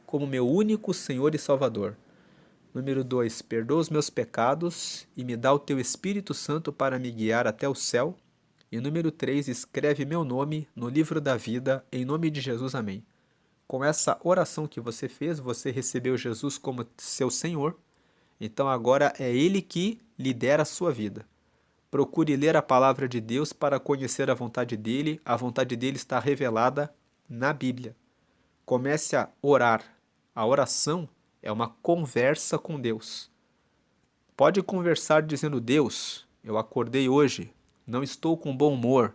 como meu único Senhor e Salvador. Número 2, perdoa os meus pecados e me dá o teu Espírito Santo para me guiar até o céu. E número 3, escreve meu nome no livro da vida, em nome de Jesus, amém. Com essa oração que você fez, você recebeu Jesus como seu Senhor, então agora é Ele que lidera a sua vida. Procure ler a palavra de Deus para conhecer a vontade dele está revelada na Bíblia. Comece a orar. A oração é uma conversa com Deus. Pode conversar dizendo: Deus, eu acordei hoje, não estou com bom humor,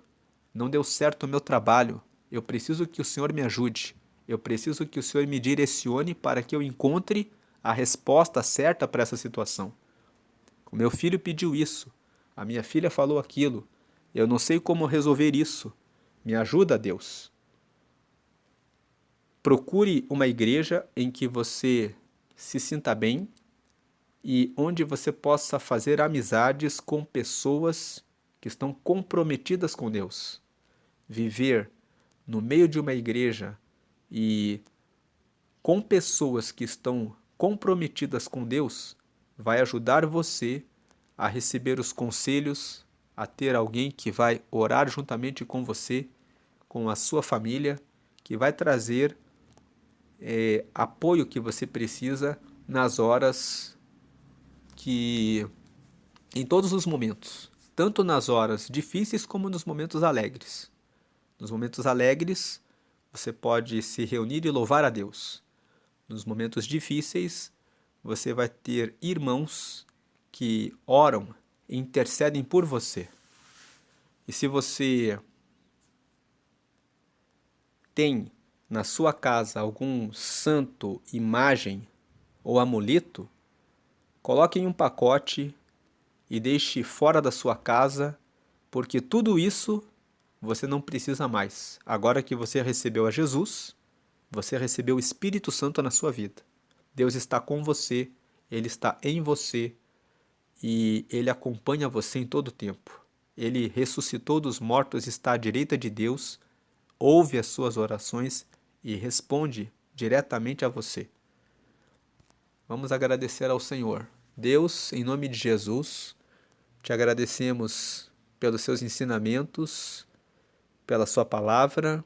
não deu certo o meu trabalho, eu preciso que o Senhor me ajude, eu preciso que o Senhor me direcione para que eu encontre a resposta certa para essa situação. O meu filho pediu isso, a minha filha falou aquilo, eu não sei como resolver isso, me ajuda, Deus. Procure uma igreja em que você se sinta bem e onde você possa fazer amizades com pessoas que estão comprometidas com Deus. Viver no meio de uma igreja e com pessoas que estão comprometidas com Deus vai ajudar você a receber os conselhos, a ter alguém que vai orar juntamente com você, com a sua família, que vai trazer apoio que você precisa nas horas que, em todos os momentos, tanto nas horas difíceis como nos momentos alegres. Nos momentos alegres, você pode se reunir e louvar a Deus. Nos momentos difíceis, você vai ter irmãos que oram e intercedem por você. E se você tem na sua casa algum santo, imagem ou amuleto, coloque em um pacote e deixe fora da sua casa, porque tudo isso você não precisa mais. Agora que você recebeu a Jesus, você recebeu o Espírito Santo na sua vida. Deus está com você, Ele está em você e Ele acompanha você em todo o tempo. Ele ressuscitou dos mortos, está à direita de Deus, ouve as suas orações e responde diretamente a você. Vamos agradecer ao Senhor. Deus, em nome de Jesus, te agradecemos pelos seus ensinamentos, pela sua palavra.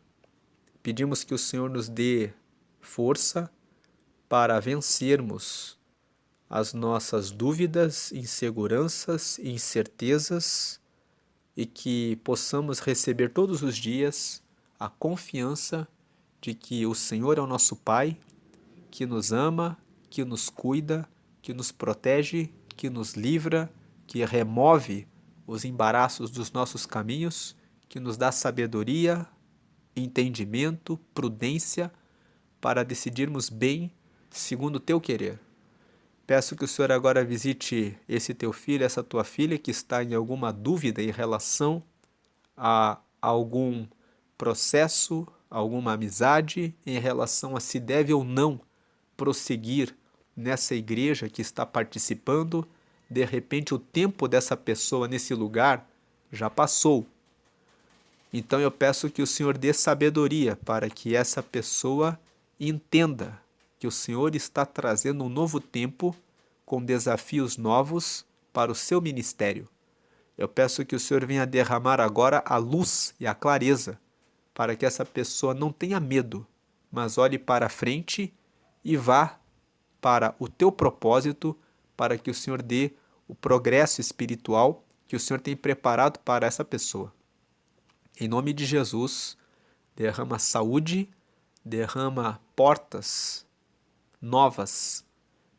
Pedimos que o Senhor nos dê força para vencermos as nossas dúvidas, inseguranças e incertezas e que possamos receber todos os dias a confiança de que o Senhor é o nosso Pai, que nos ama, que nos cuida, que nos protege, que nos livra, que remove os embaraços dos nossos caminhos, que nos dá sabedoria, entendimento, prudência para decidirmos bem segundo o teu querer. Peço que o Senhor agora visite esse teu filho, essa tua filha que está em alguma dúvida em relação a algum processo, alguma amizade, em relação a se deve ou não prosseguir nessa igreja que está participando. De repente, o tempo dessa pessoa nesse lugar já passou. Então eu peço que o Senhor dê sabedoria para que essa pessoa entenda que o Senhor está trazendo um novo tempo com desafios novos para o seu ministério. Eu peço que o Senhor venha derramar agora a luz e a clareza para que essa pessoa não tenha medo, mas olhe para a frente e vá para o teu propósito, para que o Senhor dê o progresso espiritual que o Senhor tem preparado para essa pessoa. Em nome de Jesus, derrama saúde, derrama portas novas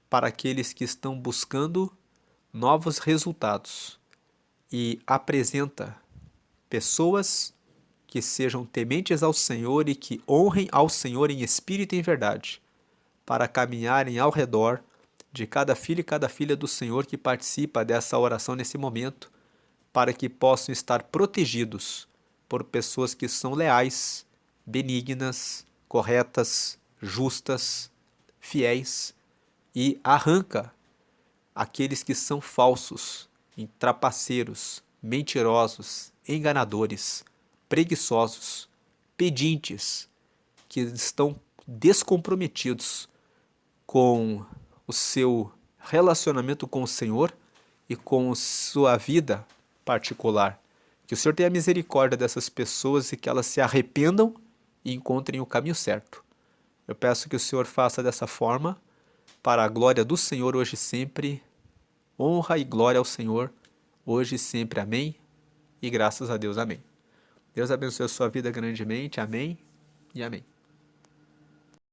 para aqueles que estão buscando novos resultados e apresenta pessoas que sejam tementes ao Senhor e que honrem ao Senhor em espírito e em verdade, para caminharem ao redor de cada filho e cada filha do Senhor que participa dessa oração nesse momento, para que possam estar protegidos por pessoas que são leais, benignas, corretas, justas, fiéis, e arranca aqueles que são falsos, trapaceiros, mentirosos, enganadores, preguiçosos, pedintes, que estão descomprometidos com o seu relacionamento com o Senhor e com sua vida particular. Que o Senhor tenha misericórdia dessas pessoas e que elas se arrependam e encontrem o caminho certo. Eu peço que o Senhor faça dessa forma, para a glória do Senhor hoje e sempre. Honra e glória ao Senhor, hoje e sempre. Amém. E graças a Deus. Amém. Deus abençoe a sua vida grandemente. Amém e amém.